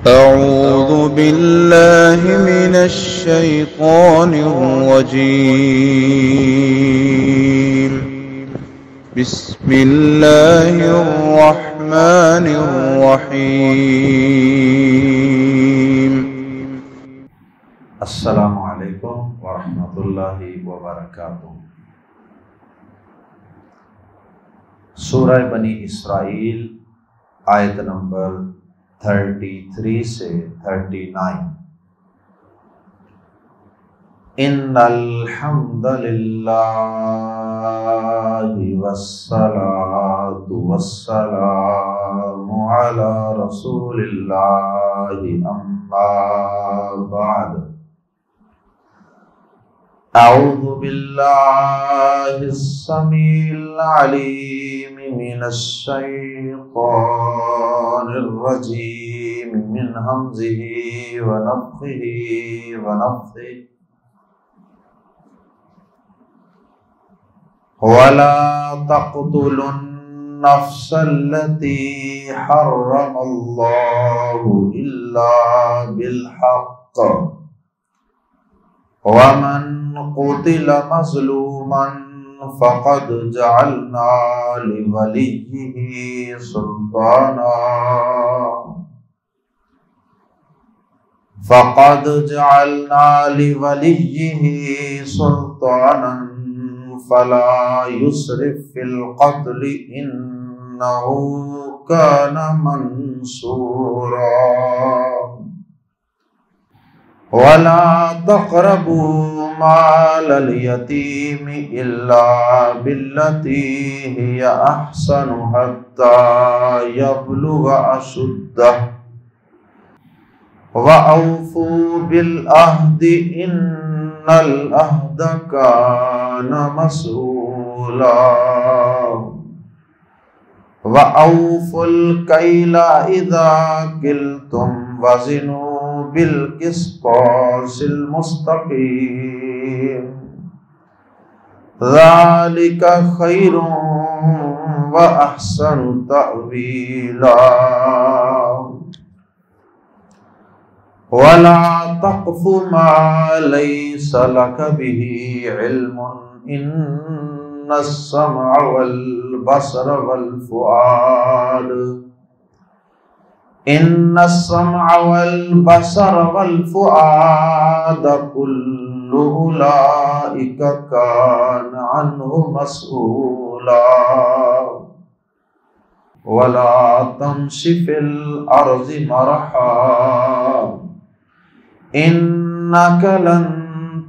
أعوذ بالله من الشيطان الرجيم. بسم الله الرحمن الرحيم. السلام علیکم ورحمۃ اللہ وبرکاتہ۔ سورہ بنی اسرائیل آیت نمبر 33 سے 39۔ ان الحمد للہ والصلاة والسلام علی رسول اللہ اما بعد۔ اعوذ باللہ السمیع العلیم من الشیطان الرجیم من ہمزہ ونفخہ ونفثہ۔ ولا تقتلوا النفس التي حرم الله إلا بالحق ومن قتل مظلوما فقد جعلنا لوليه سلطانا فلا يسرف في القتل إنه كان منصورا ولا تقربوا مال اليتيم إلا بالتي هي أحسن حتى يبلغ أشده وأوفوا بالعهد إن العهد كان مسؤولا وأوفوا الكيل إذا كلتم وزنوا بالقسطاس المستقيم ذلك خير وأحسن تأويلا ولا تقف ما ليس لك به علم إن السمع والبصر والفؤاد كل أولئك كان عنه مسؤولا ولا تمش في الأرض مرحا إنك لن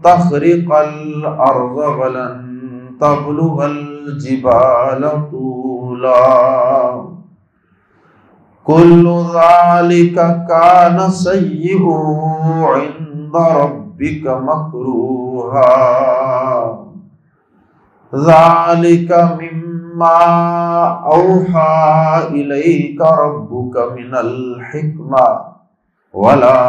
تخرق الأرض ولن تبلغ الجبال طولا كل ذلك كان سيئه عند ربك مكروها ذلك مما أوحى إليك ربك من الحكمة ولا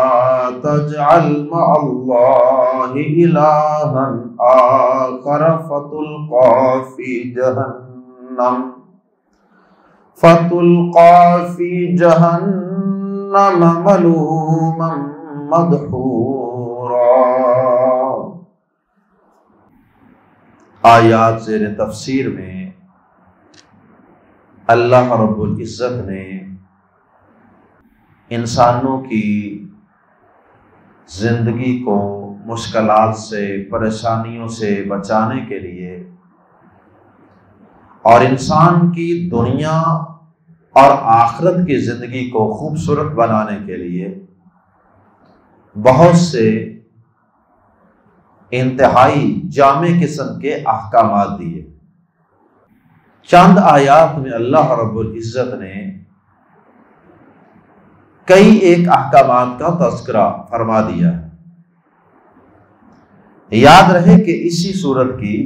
تجعل مع الله إلها آخر فتلقى في جهنم ملوما مدحورا۔ آیات زیر تفسیر میں اللہ رب العزت نے انسانوں کی زندگی کو مشکلات سے، پریشانیوں سے بچانے کے لیے اور انسان کی دنیا اور آخرت کی زندگی کو خوبصورت بنانے کے لیے بہت سے انتہائی جامع قسم کے احکامات دیے۔ چند آیات میں اللہ رب العزت نے کئی ایک احکامات کا تذکرہ فرما دیا ہے۔ یاد رہے کہ اسی سورت کی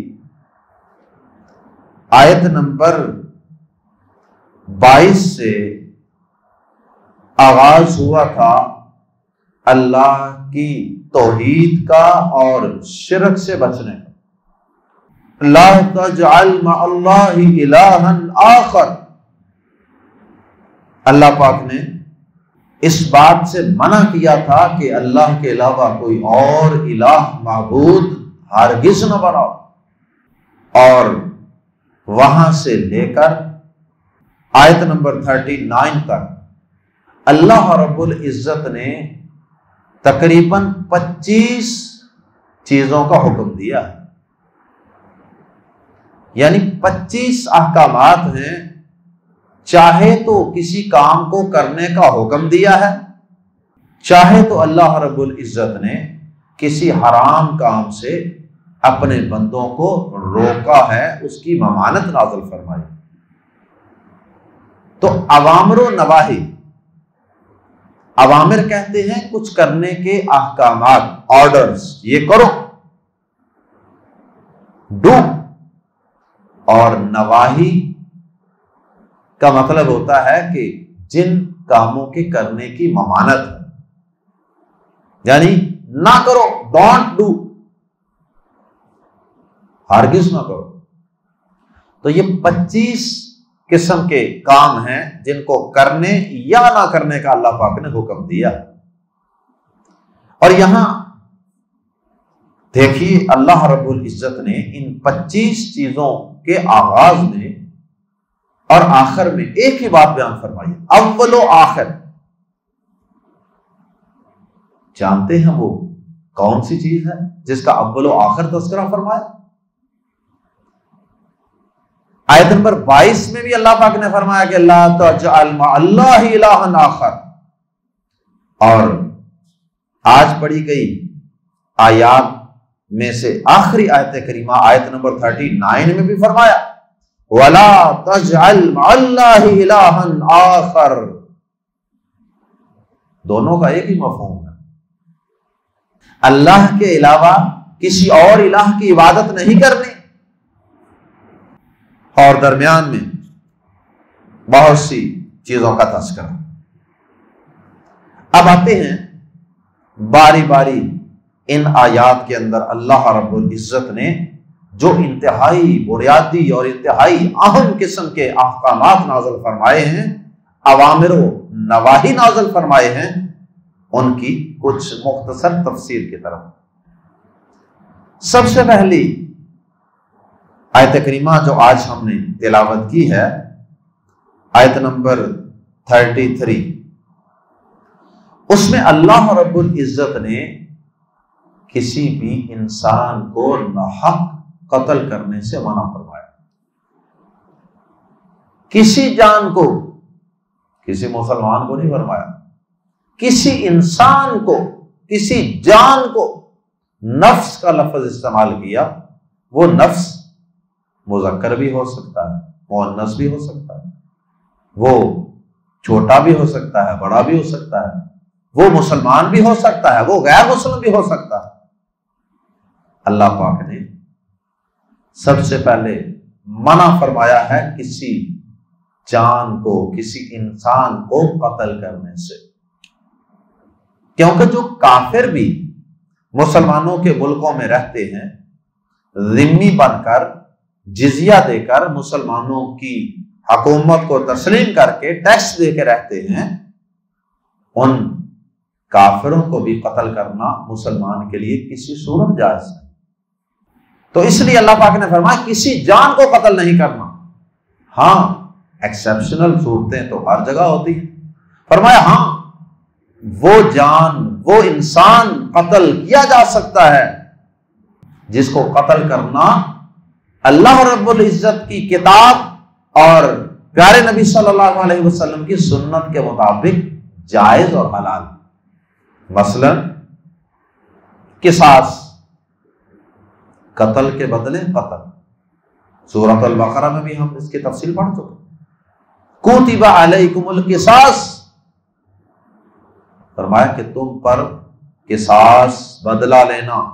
آیت نمبر 22 سے آغاز ہوا تھا اللہ کی توحید کا اور شرک سے بچنے کا۔ لا تجعل مع اللہ الہا آخر، اللہ پاک نے اس بات سے منع کیا تھا کہ اللہ کے علاوہ کوئی اور الہ معبود ہرگز نہ بناؤ، اور وہاں سے لے کر آیت نمبر 39 تک اللہ رب العزت نے تقریباً 25 چیزوں کا حکم دیا، یعنی 25 احکامات ہیں۔ چاہے تو کسی کام کو کرنے کا حکم دیا ہے، چاہے تو اللہ رب العزت نے کسی حرام کام سے اپنے بندوں کو روکا ہے، اس کی ممانعت نازل فرمائی۔ تو اوامر و نواہی، اوامر کہتے ہیں کچھ کرنے کے احکامات، آرڈرز، یہ کرو، ڈو، اور نواہی کا مطلب ہوتا ہے کہ جن کاموں کے کرنے کی ممانعت ہے، یعنی نہ کرو، ڈونٹ ڈو، ہرگز نہ کرو۔ تو یہ 25 قسم کے کام ہیں جن کو کرنے یا نہ کرنے کا اللہ پاک نے حکم دیا۔ اور یہاں دیکھیے اللہ رب العزت نے ان 25 چیزوں کے آغاز میں اور آخر میں ایک ہی بات بیان فرمائی، اول و آخر۔ جانتے ہیں وہ کون سی چیز ہے جس کا اول و آخر تذکرہ فرمایا؟ آیت نمبر 22 میں بھی اللہ پاک نے فرمایا کہ لا تجعل مع اللہ الہا آخر، اور آج پڑھی گئی آیات میں سے آخری آیت کریمہ آیت نمبر 39 میں بھی فرمایا وَلَا تَجْعَلْ مَعَ اللَّهِ إِلَٰهًا آخر۔ دونوں کا ایک ہی مفہوم ہے، اللہ کے علاوہ کسی اور الہ کی عبادت نہیں کرنی، اور درمیان میں بہت سی چیزوں کا تذکرہ۔ اب آتے ہیں باری باری ان آیات کے اندر اللہ رب العزت نے جو انتہائی بنیادی اور انتہائی اہم قسم کے احکامات نازل فرمائے ہیں، اوامر و نواہی نازل فرمائے ہیں، ان کی کچھ مختصر تفسیر کی طرف۔ سب سے پہلی آیت کریمہ جو آج ہم نے تلاوت کی ہے، آیت نمبر 33، اس میں اللہ رب العزت نے کسی بھی انسان کو ناحق قتل کرنے سے منع فرمایا۔ کسی جان کو، کسی مسلمان کو نہیں فرمایا، کسی انسان کو، کسی جان کو۔ نفس کا لفظ استعمال کیا، وہ نفس مذکر بھی ہو سکتا ہے، مؤنث بھی ہو سکتا ہے، وہ چھوٹا بھی ہو سکتا ہے، بڑا بھی ہو سکتا ہے، وہ مسلمان بھی ہو سکتا ہے، وہ غیر مسلم بھی ہو سکتا ہے۔ اللہ پاک نے سب سے پہلے منع فرمایا ہے کسی جان کو، کسی انسان کو قتل کرنے سے، کیونکہ جو کافر بھی مسلمانوں کے ملکوں میں رہتے ہیں، ذمہ بن کر، جزیہ دے کر، مسلمانوں کی حکومت کو تسلیم کر کے ٹیکس دے کے رہتے ہیں، ان کافروں کو بھی قتل کرنا مسلمان کے لیے کسی صورت جائز نہیں۔ تو اس لیے اللہ پاک نے فرمایا کسی جان کو قتل نہیں کرنا۔ ہاں ایکسیپشنل صورتیں تو ہر جگہ ہوتی ہیں، فرمایا ہاں وہ جان، وہ انسان قتل کیا جا سکتا ہے جس کو قتل کرنا اللہ رب العزت کی کتاب اور پیارے نبی صلی اللہ علیہ وسلم کی سنت کے مطابق جائز اور حلال۔ مثلا قصاص، قتل کے بدلے قتل، سورۃ البقرہ میں بھی ہم اس کی تفصیل پڑھ چکے۔ کتب علیکم القصاص، فرمایا کہ تم پر قصاص، بدلہ لینا،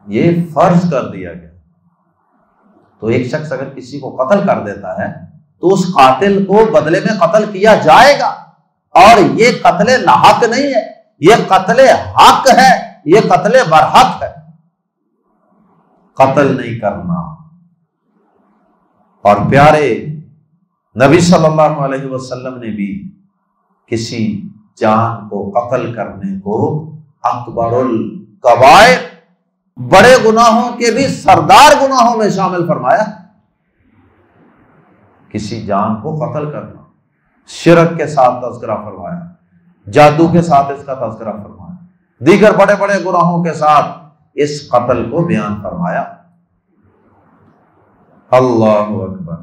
یہ فرض کر دیا گیا۔ تو ایک شخص اگر کسی کو قتل کر دیتا ہے تو اس قاتل کو بدلے میں قتل کیا جائے گا، اور یہ قتل ناحق نہیں ہے، یہ قتل حق ہے، یہ قتل برحق ہے۔ قتل نہیں کرنا۔ اور پیارے نبی صلی اللہ علیہ وسلم نے بھی کسی جان کو قتل کرنے کو اکبر الکبائر، بڑے گناہوں کے بھی سردار گناہوں میں شامل فرمایا۔ کسی جان کو قتل کرنا، شرک کے ساتھ تذکرہ فرمایا، جادو کے ساتھ اس کا تذکرہ فرمایا، دیگر بڑے بڑے گناہوں کے ساتھ اس قتل کو بیان فرمایا۔ اللہ اکبر۔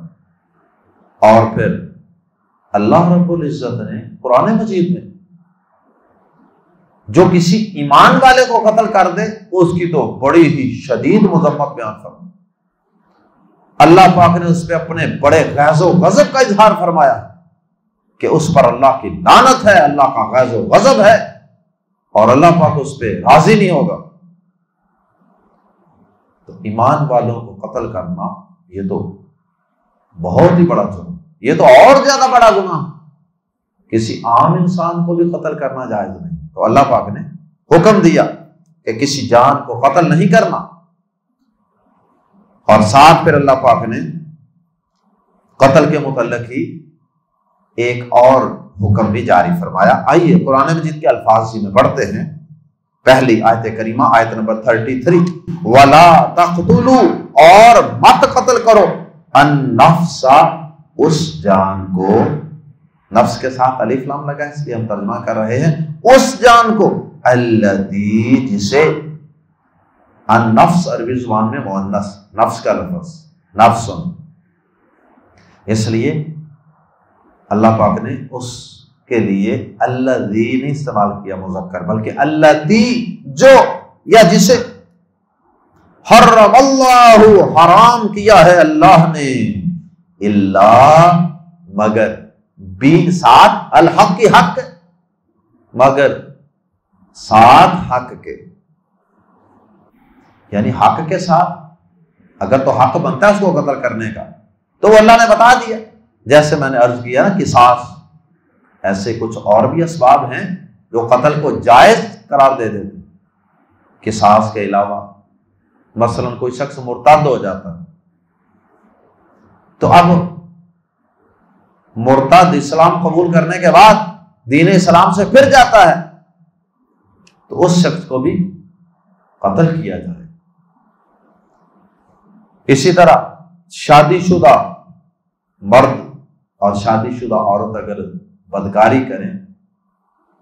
اور پھر اللہ رب العزت نے قرآن مجید میں جو کسی ایمان والے کو قتل کر دے اس کی تو بڑی ہی شدید مذمت بیان فرمائی۔ اللہ پاک نے اس پہ اپنے بڑے غیظ و غضب کا اظہار فرمایا کہ اس پر اللہ کی لعنت ہے، اللہ کا غیظ و غضب ہے اور اللہ پاک اس پہ راضی نہیں ہوگا۔ تو ایمان والوں کو قتل کرنا یہ تو بہت ہی بڑا جرم، یہ تو اور زیادہ بڑا گناہ۔ کسی عام انسان کو بھی قتل کرنا جائز نہیں، تو اللہ پاک نے حکم دیا کہ کسی جان کو قتل نہیں کرنا، اور ساتھ پھر اللہ پاک نے قتل کے متعلق ہی ایک اور حکم بھی جاری فرمایا۔ آئیے قرآن مجید کے الفاظ ہی میں پڑھتے ہیں۔ پہلی آیت کریمہ، آیت نمبر 33، وَلَا تَقْتُلُوا، اور مت قتل کرو، النفس، اس جان کو، نفس کے ساتھ الف لام لگا ہے اس لیے ہم ترجمہ کر رہے ہیں، اس جان کو، التی، جسے، النفس عربی زبان میں مؤنث، نفس کا لفظ نفس، اس لیے اللہ پاک نے اس کے لیے الذی نہیں استعمال کیا مذکر، بلکہ التی، جو یا جسے، حرم اللہ، حرام کیا ہے اللہ نے، اللہ، مگر، بھی ساتھ، الحق کی حق، مگر ساتھ حق کے، یعنی حق کے ساتھ، اگر تو حق بنتا ہے اس کو قتل کرنے کا تو وہ اللہ نے بتا دیا، جیسے میں نے عرض کیا نا قصاص، ایسے کچھ اور بھی اسباب ہیں جو قتل کو جائز قرار دے دیتے، قصاص کے علاوہ مثلا کوئی شخص مرتد ہو جاتا ہے تو اب مرتد اسلام قبول کرنے کے بعد دین اسلام سے پھر جاتا ہے تو اس شخص کو بھی قتل کیا جائے۔ اسی طرح شادی شدہ مرد اور شادی شدہ عورت اگر بدکاری کریں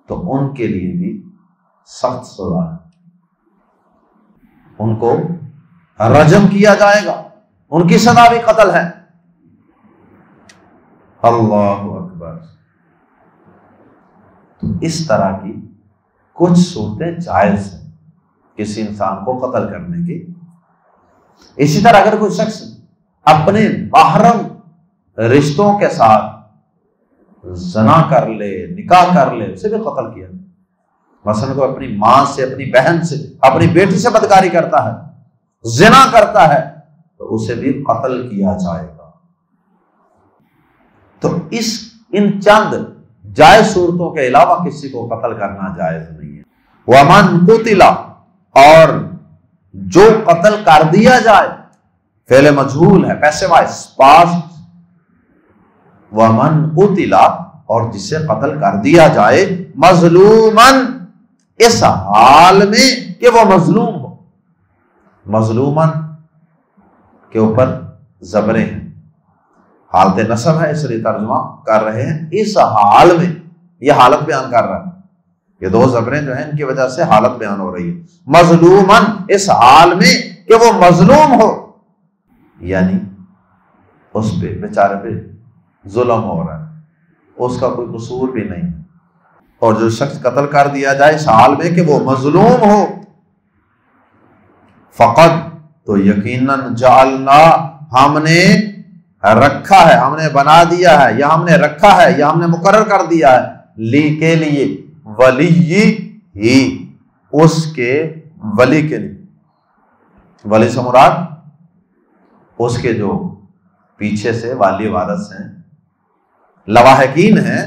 تو ان کے لیے بھی سخت سزا ہے، ان کو رجم کیا جائے گا، ان کی سزا بھی قتل ہے۔ اللہ اکبر۔ تو اس طرح کی کچھ صورتیں جائز ہیں کسی انسان کو قتل کرنے کی۔ اسی طرح اگر کوئی شخص اپنے محرم رشتوں کے ساتھ زنا کر لے، نکاح کر لے، اسے بھی قتل کیا، مثلا کوئی اپنی ماں سے، اپنی بہن سے، اپنی بیٹی سے بدکاری کرتا ہے، زنا کرتا ہے تو اسے بھی قتل کیا جائے گا۔ تو ان چند جائز صورتوں کے علاوہ کسی کو قتل کرنا جائز نہیں ہے۔ وَمَن قُتِلَ، اور جو قتل کر دیا جائے، فعل مجہول ہے، پیسے وائس پاسٹ، وَمَن قُتِلَ، اور جسے قتل کر دیا جائے، مظلومن، اس حال میں کہ وہ مظلوم ہو، مظلومن کے اوپر زبریں ہیں، حالت نصب ہے اس لیے ترجمہ کر رہے ہیں اس حال میں، یہ حالت بیان کر رہا ہے، یہ دو زبریں جو ہیں ان کی وجہ سے حالت بیان ہو رہی ہے، مظلومن، اس حال میں کہ وہ مظلوم ہو، یعنی اس پہ بیچارے پہ ظلم ہو رہا ہے، اس کا کوئی قصور بھی نہیں ہے، اور جو شخص قتل کر دیا جائے اس حال میں کہ وہ مظلوم ہو، فقط، تو یقیناً جعلنا، ہم نے رکھا ہے، ہم نے بنا دیا ہے، یا ہم نے رکھا ہے، یا ہم نے مقرر کر دیا ہے، لی کے لیے، ولی ہی، اس کے ولی کے لیے، ولی سے مراد اس کے جو پیچھے سے والی وارث ہیں، لواحقین ہیں،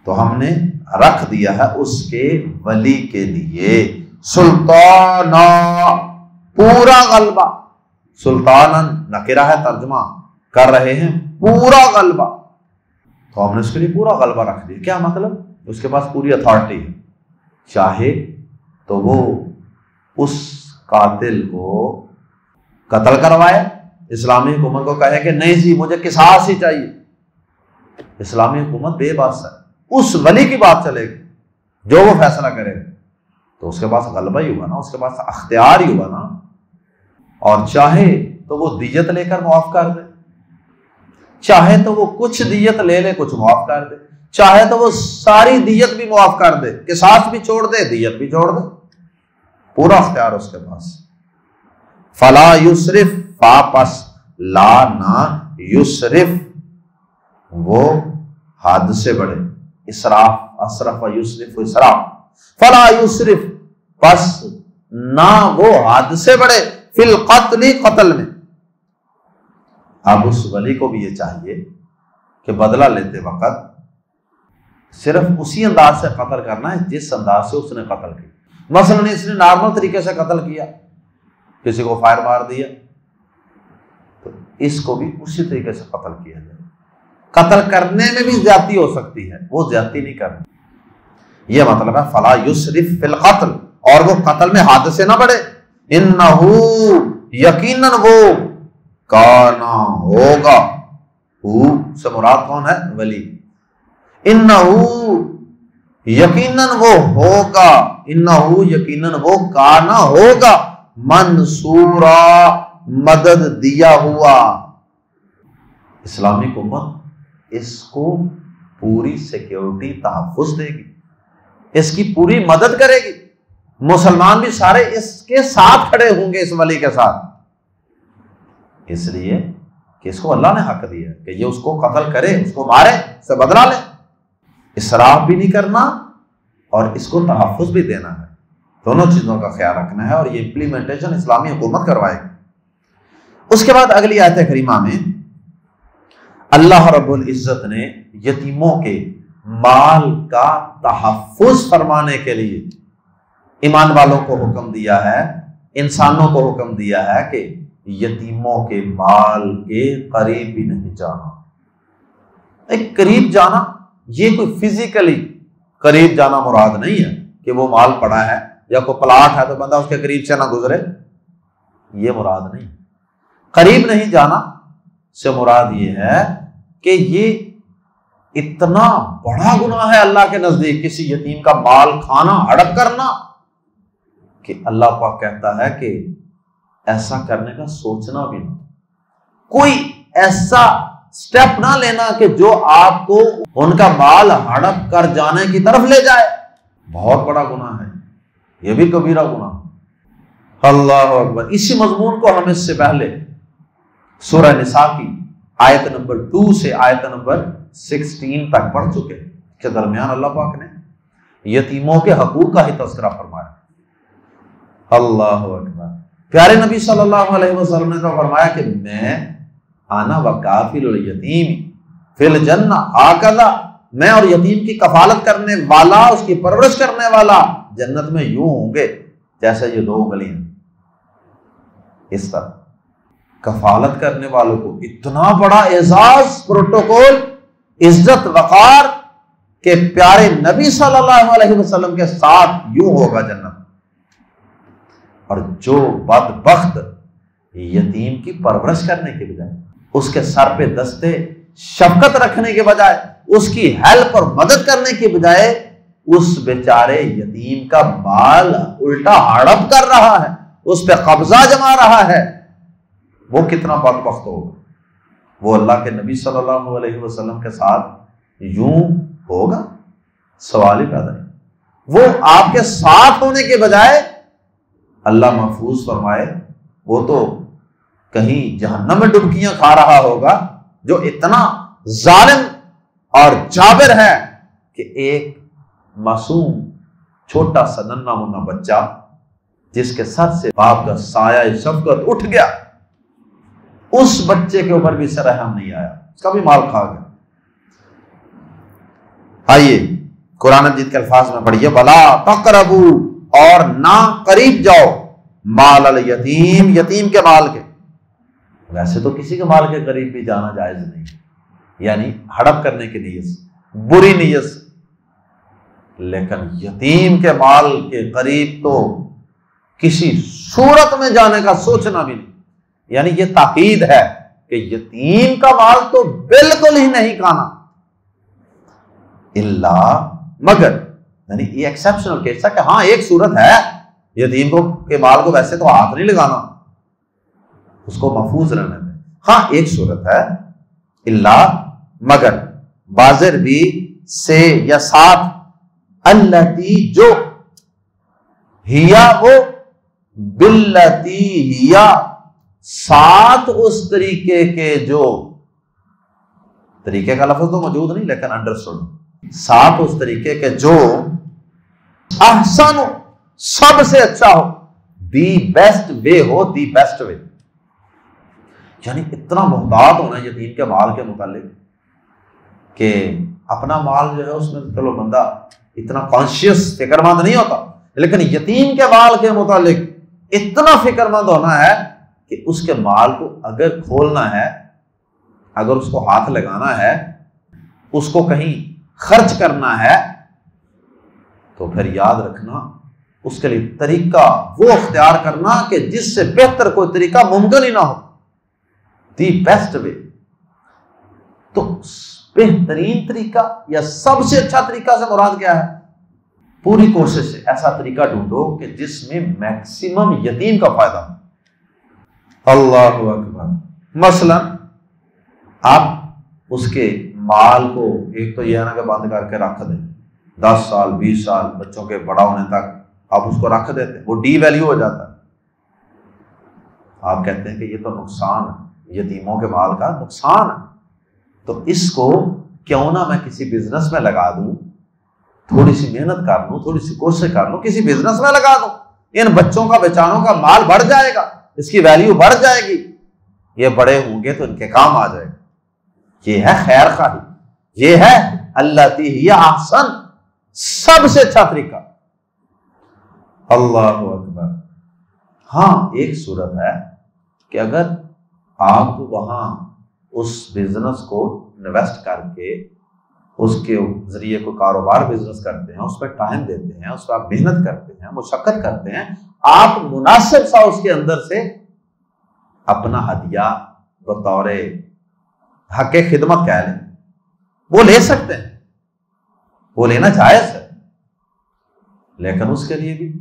تو ہم نے رکھ دیا ہے اس کے ولی کے لیے سلطانہ، پورا غلبہ، سلطانن نکرہ ہے، ترجمہ کر رہے ہیں پورا غلبہ، قوم نے اس کے لیے پورا غلبہ رکھ دیا. کیا مطلب؟ اس کے پاس پوری اتھارٹی ہے. چاہے تو وہ اس قاتل کو قتل کروائے، اسلامی حکومت کو کہے کہ نہیں جی مجھے قصاص ہی چاہیے. اسلامی حکومت بے بس ہے، اس ولی کی بات چلے گی جو وہ فیصلہ کرے گا، تو اس کے پاس غلبہ ہی ہوا نا، اس کے پاس اختیار ہی ہوا نا. اور چاہے تو وہ دیت لے کر معاف کر دے، چاہے تو وہ کچھ دیت لے لے کچھ معاف کر دے، چاہے تو وہ ساری دیت بھی معاف کر دے، قصاص بھی چھوڑ دے، دیت بھی چھوڑ دے، پورا اختیار اس کے پاس. فلا یسرف، واپس لا نہ یسرف، وہ حد سے بڑھے. اسراف، اسرف و یسرف و اسراف. فلا یسرف، پس نہ وہ حد سے بڑھے، فی القتل، قتل میں. اب اس ولی کو بھی یہ چاہیے کہ بدلہ لیتے وقت صرف اسی انداز سے قتل کرنا ہے جس انداز سے اس نے قتل کیا. مثلا اس نے نارمل طریقے سے قتل کیا، کسی کو فائر مار دیا، تو اس کو بھی اسی طریقے سے قتل کیا جائے. قتل کرنے میں بھی زیادتی ہو سکتی ہے، وہ زیادتی نہیں کرنی. یہ مطلب ہے فلا یسرف فی القتل، اور وہ قتل میں حد سے نہ بڑھے. انہو، یقیناً وہ، کانا، ہوگا. ہو سے مراد کون ہے؟ ولی. انہو، یقیناً وہ ہوگا، انہو، یقیناً وہ، کانا، ہوگا، منصورا، مدد دیا ہوا. اسلامی حکومت اس کو پوری سیکیورٹی، تحفظ دے گی، اس کی پوری مدد کرے گی. مسلمان بھی سارے اس کے ساتھ کھڑے ہوں گے، اس ولی کے ساتھ، اس لیے کہ اس کو اللہ نے حق دیا کہ یہ اس کو قتل کرے، اس کو مارے، اس سے بدلہ لے. اسراف بھی نہیں کرنا اور اس کو تحفظ بھی دینا ہے. دونوں چیزوں کا خیال رکھنا ہے، اور یہ امپلیمنٹیشن اسلامی حکومت کروائے گی. اس کے بعد اگلی آیت کریمہ میں اللہ رب العزت نے یتیموں کے مال کا تحفظ فرمانے کے لیے ایمان والوں کو حکم دیا ہے، انسانوں کو حکم دیا ہے کہ یتیموں کے مال کے قریب بھی نہیں جانا. ایک قریب جانا، یہ کوئی فزیکلی قریب جانا مراد نہیں ہے کہ وہ مال پڑا ہے یا کوئی پلاٹ ہے تو بندہ اس کے قریب سے نہ گزرے، یہ مراد نہیں. قریب نہیں جانا سے مراد یہ ہے کہ یہ اتنا بڑا گناہ ہے اللہ کے نزدیک، کسی یتیم کا مال کھانا، ہڑپ کرنا، کہ اللہ پاک کہتا ہے کہ ایسا کرنے کا سوچنا بھی نہ، کوئی ایسا سٹیپ نہ لینا کہ جو آپ کو ان کا مال ہڑپ کر جانے کی طرف لے جائے. بہت بڑا گناہ ہے، یہ بھی کبیرہ گناہ. اللہ اکبر. اسی مضمون کو ہم اس سے پہلے سورہ نساء کی آیت نمبر 2 سے آیت نمبر 16 تک پڑھ چکے، کے درمیان اللہ پاک نے یتیموں کے حقوق کا ہی تذکرہ فرمایا. اللہ اکبر. پیارے نبی صلی اللہ علیہ وسلم نے تو فرمایا کہ میں انا وکافل الیتیم فی الجنہ ہکذا، میں اور یتیم کی کفالت کرنے والا، اس کی پرورش کرنے والا جنت میں یوں ہوں گے جیسے یہ دو گلیاں. اس طرح کفالت کرنے والوں کو اتنا بڑا اعزاز، پروٹوکول، عزت، وقار کہ پیارے نبی صلی اللہ علیہ وسلم کے ساتھ یوں ہوگا جنت. اور جو بدبخت یتیم کی پرورش کرنے کے بجائے، اس کے سر پہ دستے شفقت رکھنے کے بجائے، اس کی ہیلپ اور مدد کرنے کے بجائے اس بیچارے یتیم کا مال الٹا ہڑپ کر رہا ہے، اس پہ قبضہ جما رہا ہے، وہ کتنا بدبخت ہوگا. وہ اللہ کے نبی صلی اللہ علیہ وسلم کے ساتھ یوں ہوگا؟ سوال ہی پیدا نہیں. وہ آپ کے ساتھ ہونے کے بجائے اللہ محفوظ فرمائے وہ تو کہیں جہنم میں ڈبکیاں کھا رہا ہوگا، جو اتنا ظالم اور جابر ہے کہ ایک معصوم چھوٹا سا ننھا منا بچہ جس کے سر سے باپ کا سایہ شفقت اٹھ گیا، اس بچے کے اوپر بھی رحم نہیں آیا، اس کا بھی مال کھا گیا. آئیے قرآن مجید کے الفاظ میں پڑھیے، وَلَا تَقْرَبُوا، اور نہ قریب جاؤ، مال الیتیم، یتیم کے مال کے. ویسے تو کسی کے مال کے قریب بھی جانا جائز نہیں، یعنی ہڑپ کرنے کی نیت سے، بری نیت سے۔ لیکن یتیم کے مال کے قریب تو کسی صورت میں جانے کا سوچنا بھی نہیں، یعنی یہ تاکید ہے کہ یتیم کا مال تو بالکل ہی نہیں کھانا، اللہ مگر، یعنی یہ ایکسیپشنل کیس ہے کہ ہاں ایک صورت ہے یتیم کو کے مال کو ویسے تو ہاتھ نہیں لگانا، اس کو محفوظ رہنے میں، ہاں ایک صورت ہے، اللہ مگر بازر بھی سے یا ساتھ، التی جو ہیا وہ، بالتی ہیا ساتھ اس طریقے کے، جو طریقے کا لفظ تو موجود نہیں لیکن انڈرسٹوڈ، ساتھ اس طریقے کے جو احسن ہو، سب سے اچھا ہو، the best way who, the best way, یعنی اتنا محتاط ہونا یتیم کے مال کے متعلق کہ اپنا مال جو ہے اس میں چلو بندہ اتنا کانشیس فکر مند نہیں ہوتا، لیکن یتیم کے مال کے متعلق اتنا فکر مند ہونا ہے کہ اس کے مال کو اگر کھولنا ہے، اگر اس کو ہاتھ لگانا ہے، اس کو کہیں خرچ کرنا ہے، تو پھر یاد رکھنا اس کے لیے طریقہ وہ اختیار کرنا کہ جس سے بہتر کوئی طریقہ ممکن ہی نہ ہو، دی بیسٹ وے۔ تو بہترین طریقہ یا سب سے اچھا طریقہ سے مراد کیا ہے؟ پوری کوشش سے ایسا طریقہ ڈھونڈو کہ جس میں میکسیمم یتیم کا فائدہ ہو۔ اللہ اکبر۔ مثلا آپ اس کے مال کو ایک تو یہ ہے نا کہ بند کر کے رکھ دیں، 10 سال 20 سال بچوں کے بڑا ہونے تک آپ اس کو رکھ دیتے ہیں، وہ ڈی ویلیو ہو جاتا ہے، آپ کہتے ہیں کہ یہ تو نقصان ہے، یتیموں کے مال کا نقصان ہے، تو اس کو کیوں نہ میں کسی بزنس میں لگا دوں، تھوڑی سی محنت کر لوں، تھوڑی سی کوشش کر لوں، کسی بزنس میں لگا دوں، ان بچوں کا بیچاروں کا مال بڑھ جائے گا، اس کی ویلیو بڑھ جائے گی، یہ بڑے ہوں گے تو ان کے کام آ جائے گا۔ یہ ہے خیر خواہی، یہ ہے اللہ تی احسن، سب سے اچھا طریقہ۔ اللہ اکبر۔ ہاں ایک صورت ہے کہ اگر آپ وہاں اس بزنس کو انویسٹ کر کے اس کے ذریعے کو کاروبار بزنس کرتے ہیں، اس پہ ٹائم دیتے ہیں، اس پہ آپ محنت کرتے ہیں، مشقت کرتے ہیں، آپ مناسب سا اس کے اندر سے اپنا ہدیہ بطور حق خدمت کہہ لیں، وہ لے سکتے ہیں، وہ لینا جائز ہے، لیکن اس کے لیے بھی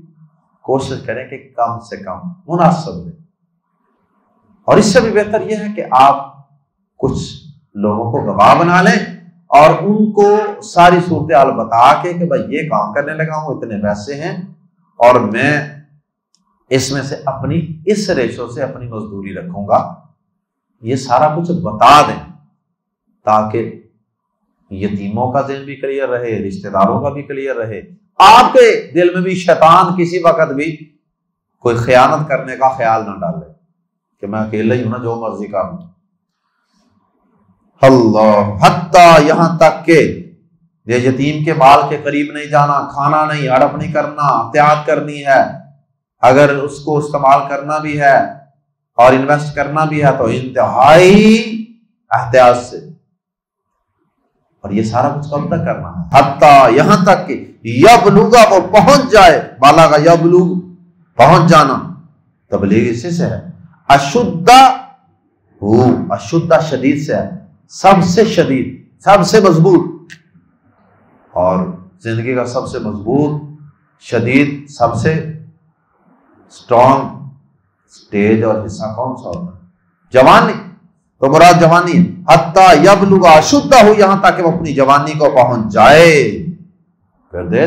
کوشش کریں کہ کم سے کم مناسب لیں۔ اور اس سے بھی بہتر یہ ہے کہ آپ کچھ لوگوں کو گواہ بنا لیں اور ان کو ساری صورتحال بتا کے کہ بھائی یہ کام کرنے لگا ہوں، اتنے پیسے ہیں اور میں اس میں سے اپنی اس ریشو سے اپنی مزدوری رکھوں گا، یہ سارا کچھ بتا دیں تاکہ یتیموں کا ذہن بھی کلیئر رہے، رشتہ داروں کا بھی کلیئر رہے، آپ کے دل میں بھی شیطان کسی وقت بھی کوئی خیانت کرنے کا خیال نہ ڈالے کہ میں اکیلے ہی ہوں نا، جو مرضی کروں۔ اللہ، حتیٰ یہاں تک کہ یہ یتیم کے مال کے قریب نہیں جانا، کھانا نہیں، ہڑپ نہیں کرنا، احتیاط کرنی ہے، اگر اس کو استعمال کرنا بھی ہے اور انویسٹ کرنا بھی ہے تو انتہائی احتیاط سے۔ اور یہ سارا کچھ کب تک کرنا ہے؟ حتیٰ یہاں تک کہ یبلغ، وہ پہنچ جائے، بالغ یبلغ، پہنچ جانا، تبلیغ اسی سے ہے، اشدہ ہو، اشدہ شدید سے ہے، سب سے شدید، سب سے مضبوط، اور زندگی کا سب سے مضبوط، شدید، سب سے اسٹرانگ سٹیج اور حصہ کون سا ہوتا ہے؟ جوانی، تو مراد جوانی ہے۔ حتیٰ یبلغ اشدہ ہو، یہاں تک کہ وہ اپنی جوانی کو پہنچ جائے، پھر دے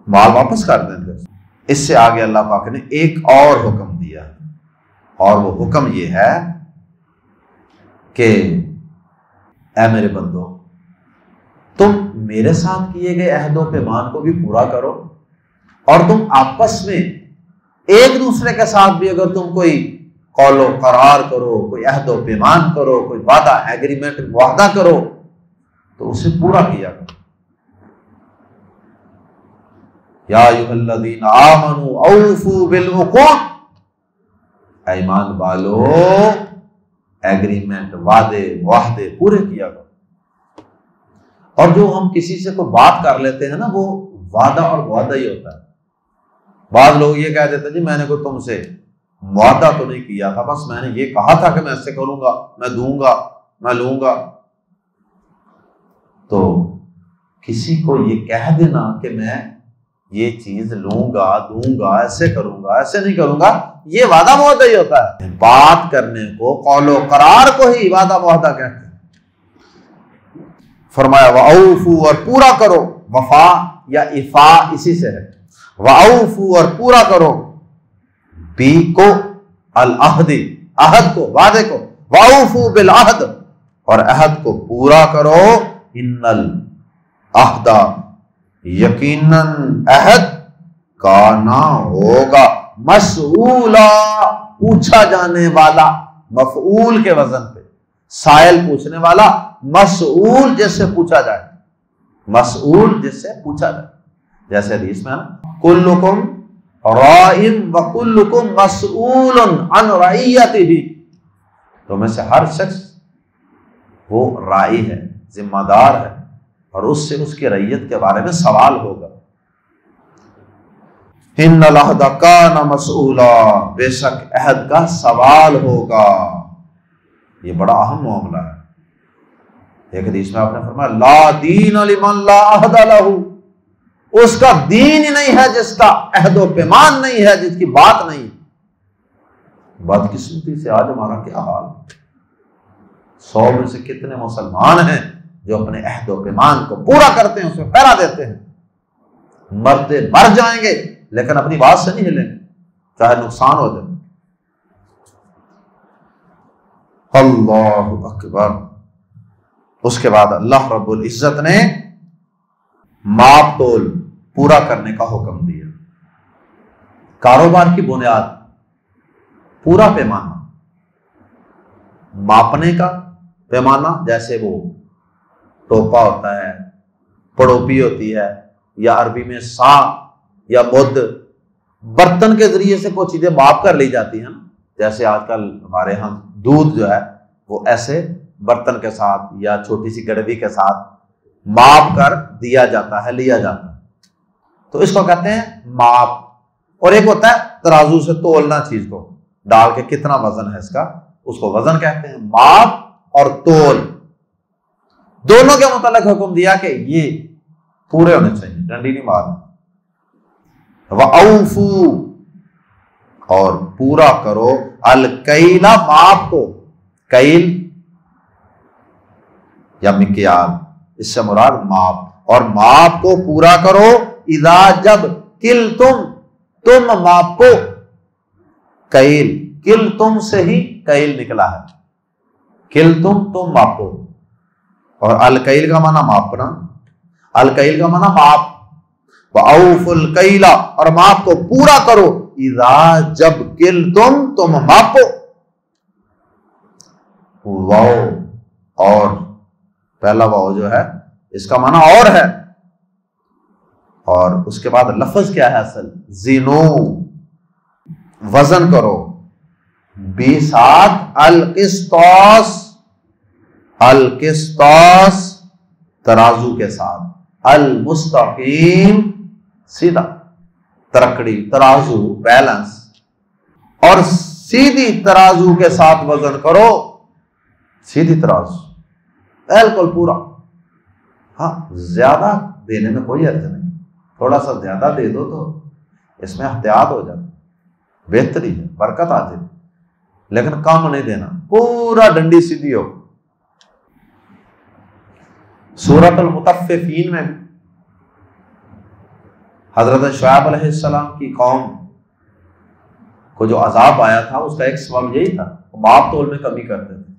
مال واپس کر دیں۔ پھر اس سے آگے اللہ پاک نے ایک اور حکم دیا، اور وہ حکم یہ ہے کہ اے میرے بندو، تم میرے ساتھ کیے گئے عہد و پیمان کو بھی پورا کرو، اور تم آپس میں ایک دوسرے کے ساتھ بھی اگر تم کوئی قول و قرار کرو، کوئی عہد و پیمان کرو، کوئی وعدہ ایگریمنٹ معاہدہ کرو تو اسے پورا کیا کرو۔ یا ایھا الذین آمنوا اوفوا بالعقود، ایمان والو ایگریمنٹ، وعدے معاہدے پورے کیا کرو۔ اور جو ہم کسی سے کوئی بات کر لیتے ہیں نا، وہ وعدہ اور معاہدہ ہی ہوتا ہے۔ بعض لوگ یہ کہہ دیتے جی میں نے کوئی تم سے معاہدہ تو نہیں کیا تھا، بس میں نے یہ کہا تھا کہ میں ایسے کروں گا، میں دوں گا، میں لوں گا۔ تو کسی کو یہ کہہ دینا کہ میں یہ چیز لوں گا، دوں گا، ایسے کروں گا، ایسے نہیں کروں گا، یہ وعدہ معاہدہ ہی ہوتا ہے۔ بات کرنے کو، قول و قرار کو ہی وعدہ معاہدہ کہتے ہیں۔ فرمایا وَأَوْفُوا، اور پورا کرو، وفا یا افا اسی سے ہے، وَأَوْفُوا، اور پورا کرو، بی کو العہد، عہد کو، وعدے کو، وَأَوْفُوا بِالْعَہد، اور عہد کو پورا کرو، ان العہد، یقیناً عہد، کانا ہوگا، مسئولا، پوچھا جانے والا، مفعول کے وزن پہ، سائل پوچھنے والا، مسئول جس سے پوچھا جائے، مسئول جس سے پوچھا جائے۔ جیسے حدیث میں ہے نا، کلکم رائن وکلکم مسئول عن رعیتہ، تو میں سے ہر شخص وہ رائی ہے، ذمہ دار ہے، اور اس سے اس کی رعیت کے بارے میں سوال ہوگا۔ ان العہد کان مسئولا، بے شک عہد کا سوال ہوگا۔ یہ بڑا اہم معاملہ ہے۔ ایک حدیث میں آپ نے فرمایا لا دین لمن لا عہد لہ، اس کا دین ہی نہیں ہے جس کا عہد و پیمان نہیں ہے، جس کی بات نہیں۔ بدقسمتی سے آج ہمارا کیا حال، 100 میں سے کتنے مسلمان ہیں جو اپنے عہد و پیمان کو پورا کرتے ہیں، اس میں پہرا دیتے ہیں، مرتے مر جائیں گے لیکن اپنی بات سے نہیں ہلیں گے، چاہے نقصان ہو جائے۔ اللہ اکبر۔ اس کے بعد اللہ رب العزت نے ماپ تول پورا کرنے کا حکم دیا۔ کاروبار کی بنیاد پورا پیمانہ، ماپنے کا پیمانہ، جیسے وہ ٹوپا ہوتا ہے، پڑوپی ہوتی ہے، یا عربی میں سا یا مد، برتن کے ذریعے سے کوئی چیزیں ماپ کر لی جاتی ہیں، جیسے آج کل ہمارے ہاں دودھ جو ہے وہ ایسے برتن کے ساتھ یا چھوٹی سی گڑوی کے ساتھ ماپ کر دیا جاتا ہے، لیا جاتا ہے، تو اس کو کہتے ہیں ماپ۔ اور ایک ہوتا ہے ترازو سے تولنا، چیز کو ڈال کے کتنا وزن ہے اس کا، اس کو وزن کہتے ہیں۔ ماپ اور تول دونوں کے متعلق حکم دیا کہ یہ پورے ہونے چاہیے، ڈنڈی نہیں مارنا۔ وَأَوْفُوا، اور پورا کرو، الکیل، ماپ کو، کیل یا مکیال، اس سے مراد ماپ، اور ماپ کو پورا کرو، اذا، جب، کل تم ماپو، کیل، کل تم سے ہی کیل نکلا ہے، کل تم ماپو، اور الکیل کا معنی ماپنا، الکیل کا معنی ماپ، وَأَوْفُوا الْكَيْلَ، اور ماپ کو پورا کرو، اذا، جب، کل تم ماپو۔ واو، اور پہلا واو جو ہے اس کا معنی اور ہے، اور اس کے بعد لفظ کیا ہے اصل، زینو، وزن کرو، بی ساتھ، القسطاس، القسطاس، ترازو کے ساتھ، المستقیم، سیدھا، ترکڑی، ترازو، بیلنس، اور سیدھی ترازو کے ساتھ وزن کرو، سیدھی ترازو، بالکل پورا۔ ہاں، زیادہ دینے میں کوئی حرج نہیں، تھوڑا سا زیادہ دے دو تو اس میں احتیاط ہو جاتی، بہتری ہے، برکت آ جائے، لیکن کم نہیں دینا، پورا ڈنڈی سیدھی ہو۔ سورۃ المطففین میں حضرت شعیب علیہ السلام کی قوم کو جو عذاب آیا تھا اس کا ایک سبب یہی تھا، ماپ تول میں کمی کرتے تھے۔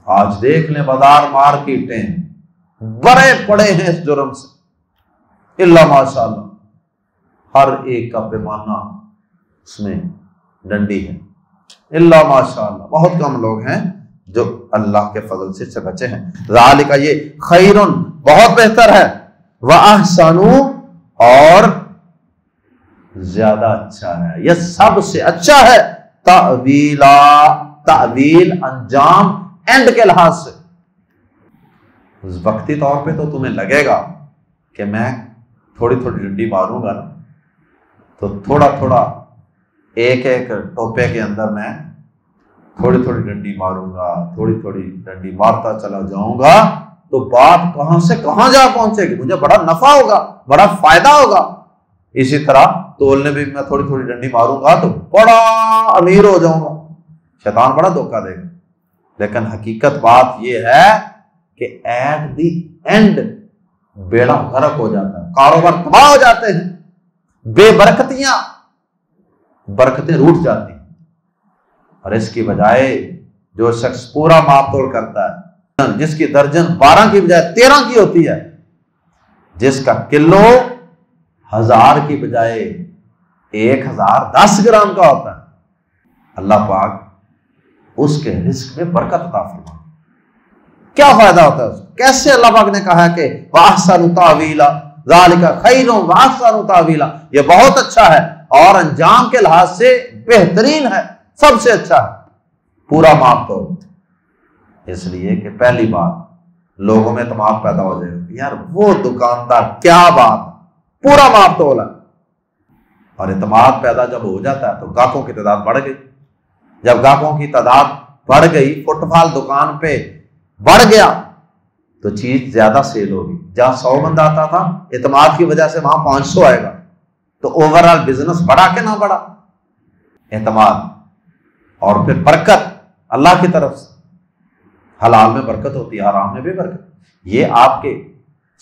آج دیکھ لیں بازار مارکیٹیں بڑے پڑے ہیں اس جرم سے، اللہ ماشاء اللہ، ہر ایک کا پیمانہ اس میں ڈنڈی ہے، اللہ ماشاء اللہ، بہت کم لوگ ہیں جو اللہ کے فضل سے سے بچے ہیں۔ ذالک، یہ خیرن، بہت بہتر ہے، وَأَحْسَنُ، اور زیادہ اچھا ہے، یہ سب سے اچھا ہے، تأویلا، تعویل، انجام، اینڈ کے لحاظ سے۔ وقتی طور پہ تو تمہیں لگے گا کہ میں تھوڑی تھوڑی ڈنڈی ماروں گا نا، تو تھوڑا تھوڑا ایک ایک ٹوپے کے اندر میں تھوڑی تھوڑی ڈنڈی ماروں گا، تھوڑی تھوڑی ڈنڈی مارتا چلا جاؤں گا، تو بات کہاں سے کہاں جا پہنچے گی، مجھے بڑا نفع ہوگا، بڑا فائدہ ہوگا۔ اسی طرح تولنے بھی میں تھوڑی تھوڑی ڈنڈی ماروں گا تو بڑا امیر ہو جاؤں گا۔ شیطان بڑا دھوکہ دے گا، لیکن حقیقت بات یہ ہے کہ ایٹ دی اینڈ بیڑا غرق ہو جاتا ہے، کاروبار تباہ ہو جاتے ہیں، بے برکتیاں، برکتیں روٹ جاتی ہیں۔ اور اس کی بجائے جو شخص پورا ماپ توڑ کرتا ہے، جس کی درجن 12 کی بجائے 13 کی ہوتی ہے، جس کا کلو 1000 کی بجائے 1010 گرام کا ہوتا ہے، اللہ پاک اس کے رزق میں برکت عطا فرماتا ہے۔ کیا فائدہ ہوتا ہے اس کو؟ کیسے اللہ پاک نے کہا کہ وَأَحْسَنُ تَأْوِيلًا ذَلِكَ خَيْرٌ وَأَحْسَنُ تَأْوِيلًا، یہ بہت اچھا ہے اور انجام کے لحاظ سے بہترین ہے، سب سے اچھا ہے، پورا ماپ توڑ۔ اس لیے کہ پہلی بات لوگوں میں اعتماد پیدا ہو جائے گا، یار وہ دکاندار کیا بات، پورا ماپ تولا۔ اور اعتماد پیدا جب ہو جاتا ہے تو گاہکوں کی تعداد بڑھ گئی، جب گاہکوں کی تعداد بڑھ گئی، فٹ فال دکان پہ بڑھ گیا تو چیز زیادہ سیل ہوگی۔ جہاں 100 بندہ آتا تھا، اعتماد کی وجہ سے وہاں 500 آئے گا، تو اوور آل بزنس بڑھا کہ نہ بڑھا؟ اعتماد۔ اور پھر برکت اللہ کی طرف سے، حلال میں برکت ہوتی ہے، حرام میں بھی برکت۔ یہ آپ کے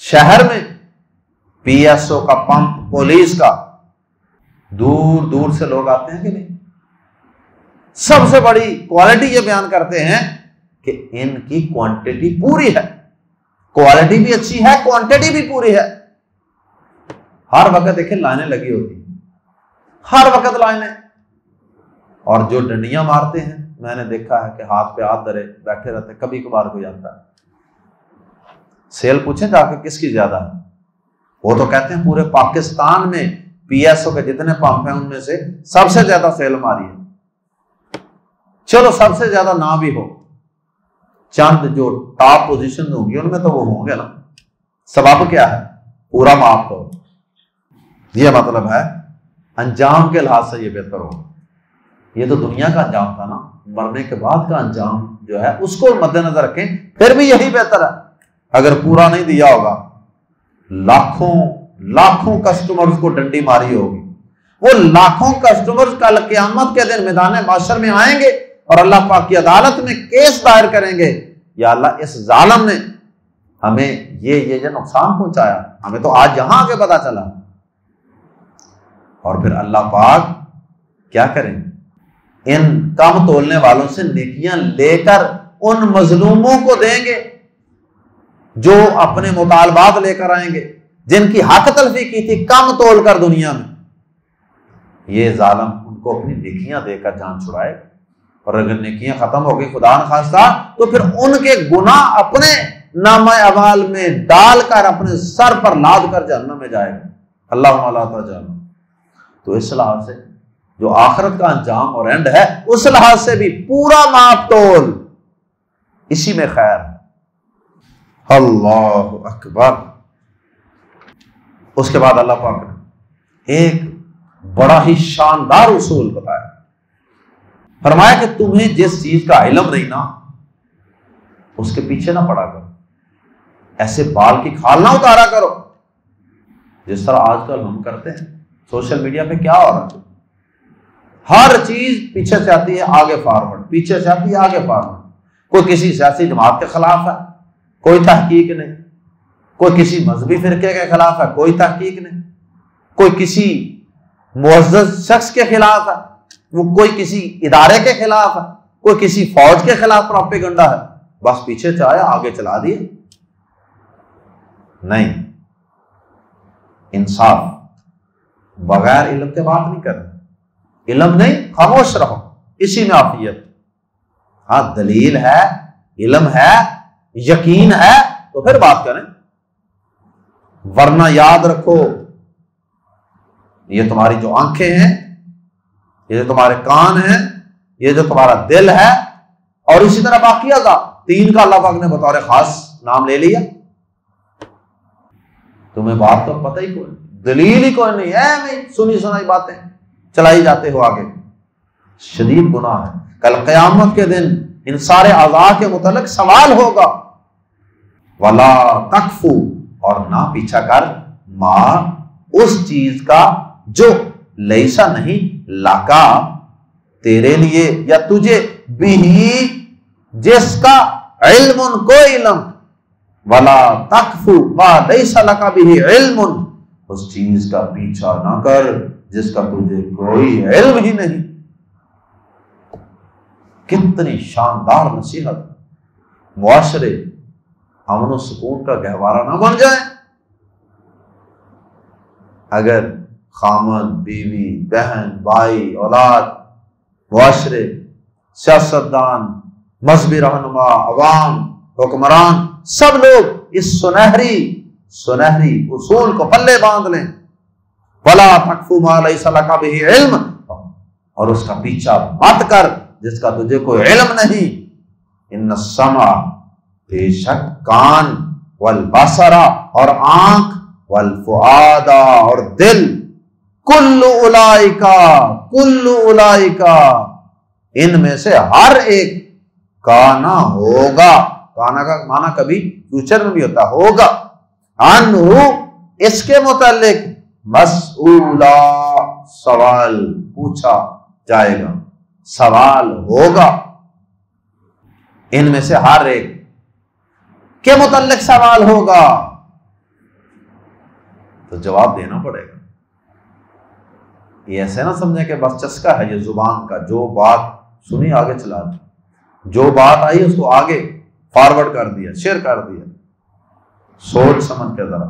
شہر میں پی ایس او کا پمپ، پولیس کا، دور دور سے لوگ آتے ہیں کہ نہیں؟ سب سے بڑی کوالٹی یہ بیان کرتے ہیں کہ ان کی کوانٹٹی پوری ہے، کوالٹی بھی اچھی ہے، کوانٹٹی بھی پوری ہے۔ ہر وقت دیکھیں لائنیں لگی ہوتی ہیں، ہر وقت لائنیں۔ اور جو ڈنڈیاں مارتے ہیں، میں نے دیکھا ہے کہ ہاتھ پہ ہاتھ دھرے بیٹھے رہتے، کبھی کبھار کوئی آتا ہے، سیل پوچھیں جا کے کس کی زیادہ ہے، وہ تو کہتے ہیں پورے پاکستان میں پی ایس او کے جتنے پمپ ہیں ان میں سے سب سے زیادہ سیل ہماری ہے۔ چلو سب سے زیادہ نہ بھی ہو، چند جو ٹاپ پوزیشن ہوگی ان میں تو وہ ہوں گے نا۔ سبب کیا ہے؟ پورا ماپ تو۔ یہ مطلب ہے انجام کے لحاظ سے یہ بہتر ہو۔ یہ تو دنیا کا انجام تھا نا، مرنے کے بعد کا انجام جو ہے اس کو مد نظر رکھیں، پھر بھی یہی بہتر ہے۔ اگر پورا نہیں دیا ہوگا، لاکھوں کسٹمرز کو ڈنڈی ماری ہوگی، وہ لاکھوں کسٹمرز کل قیامت کے دن میدان محشر میں آئیں گے اور اللہ پاک کی عدالت میں کیس دائر کریں گے، یا اللہ اس ظالم نے ہمیں یہ نقصان پہنچایا، ہمیں تو آج یہاں آگے پتا چلا۔ اور پھر اللہ پاک کیا کریں گے؟ ان کم تولنے والوں سے نیکیاں لے کر ان مظلوموں کو دیں گے جو اپنے مطالبات لے کر آئیں گے، جن کی حق تلفی کی تھی کم تول کر دنیا میں۔ یہ ظالم ان کو اپنی نیکیاں دے کر جان چھڑائے، اور اگر نیکیاں ختم ہو گئی خدا نخواستہ تو پھر ان کے گناہ اپنے نامہ اعمال میں ڈال کر اپنے سر پر لاد کر جہنم میں جائے گا۔ اللہ لا تجعلنا۔ تو اس لحاظ سے جو آخرت کا انجام اور اینڈ ہے، اس لحاظ سے بھی پورا ماپ تول، اسی میں خیر ہے۔ اللہ اکبر۔ اس کے بعد اللہ پاک نے ایک بڑا ہی شاندار اصول بتایا، فرمایا کہ تمہیں جس چیز کا علم نہیں نا، اس کے پیچھے نہ پڑا کرو، ایسے بال کی کھال نہ اتارا کرو جس طرح آج کل ہم کرتے ہیں۔ سوشل میڈیا پہ کیا ہو رہا ہے؟ ہر چیز پیچھے سے آتی ہے آگے فارورڈ، پیچھے سے آتی ہے آگے فارورڈ۔ کوئی کسی سیاسی جماعت کے خلاف ہے، کوئی تحقیق نہیں، کوئی کسی مذہبی فرقے کے خلاف ہے، کوئی تحقیق نہیں، کوئی کسی معزز شخص کے خلاف ہے، وہ کوئی کسی ادارے کے خلاف ہے، کوئی کسی فوج کے خلاف پروپیگنڈا ہے، بس پیچھے سے آیا آگے چلا دیا۔ نہیں، انصاف، بغیر علم کے بات نہیں کرنا، علم نہیں، خاموش رہو، اسی میں عافیت۔ ہاں دلیل ہے، علم ہے، یقین ہے تو پھر بات کریں، ورنہ یاد رکھو یہ تمہاری جو آنکھیں ہیں، یہ جو تمہارے کان ہیں، یہ جو تمہارا دل ہے، اور اسی طرح باقی اعضاء 3 کا اللہ پاک نے بطور خاص نام لے لیا. تمہیں بات تو پتہ ہی کوئی نہیں, دلیل ہی کوئی نہیں ہے, میں سنی سنائی باتیں چلائی جاتے ہو آگے. شدید گناہ ہے. کل قیامت کے دن ان سارے اعضاء کے متعلق سوال ہوگا. ولا تکفو, اور نہ پیچھا کر, ماں اس چیز کا جو لیسا نہیں لاکا تیرے لیے یا تجھے بھی جس کا علم کوئی علم. ولا تکفو ما لیسا لکا بھی علم, اس چیز کا پیچھا نہ کر جس کا تجھے کوئی علم ہی نہیں. کتنی شاندار نصیحت. معاشرے امن و سکون کا گہوارہ نہ بن جائے اگر خامد, بیوی, بہن, بھائی, اولاد, معاشرے, سیاستدان, مذہبی رہنما, عوام, حکمران, سب لوگ اس سنہری اصول کو پلے باندھ لیں. ولا تکفو ما لیس لک بہ علم, اور اس کا پیچھا مت کر جس کا تجھے کوئی علم نہیں. ان السمع, بے شک کان, والبصر, اور آنکھ, والفؤاد, اور دل, کل اولئکا, ان میں سے ہر ایک, کانا ہوگا, کانا کا معنی کبھی فیوچر میں بھی ہوتا ہوگا, عنہ اس کے متعلق, مسئولا سوال پوچھا جائے گا, سوال ہوگا. ان میں سے ہر ایک کے متعلق سوال ہوگا, تو جواب دینا پڑے گا. یہ ایسے نہ سمجھیں کہ بس چسکا ہے یہ زبان کا, جو بات سنی آگے چلا دی, جو بات آئی اس کو آگے فارورڈ کر دیا, شیئر کر دیا. سوچ سمجھ کے ذرا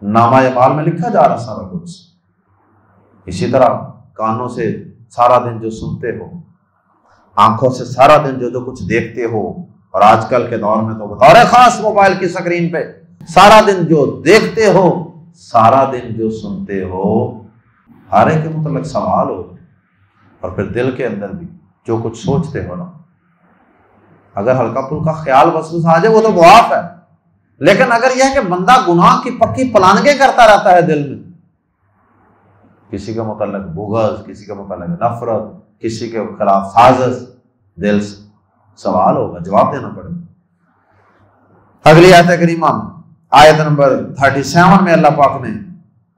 نامہ اعمال میں لکھا جا رہا سارا کچھ. اسی طرح کانوں سے سارا دن جو سنتے ہو, آنکھوں سے سارا دن جو کچھ دیکھتے ہو, اور آج کل کے دور میں تو بطور خاص موبائل کی سکرین پہ سارا دن جو دیکھتے ہو, سارا دن جو سنتے ہو, ہر ایک کے متعلق سوال ہو. اور پھر دل کے اندر بھی جو کچھ سوچتے ہو نا, اگر ہلکا پھلکا خیال وسوسہ آ جائے وہ تو معاف ہے, لیکن اگر یہ ہے کہ بندہ گناہ کی پکی پلانگیں کرتا رہتا ہے دل میں, کسی کے متعلق بغض, کسی کے متعلق نفرت, کسی کے خلاف سازش, دل سے سوال ہوگا, جواب دینا پڑے گا. اگلی آیت کریمہ میں آیت نمبر 37 میں اللہ پاک نے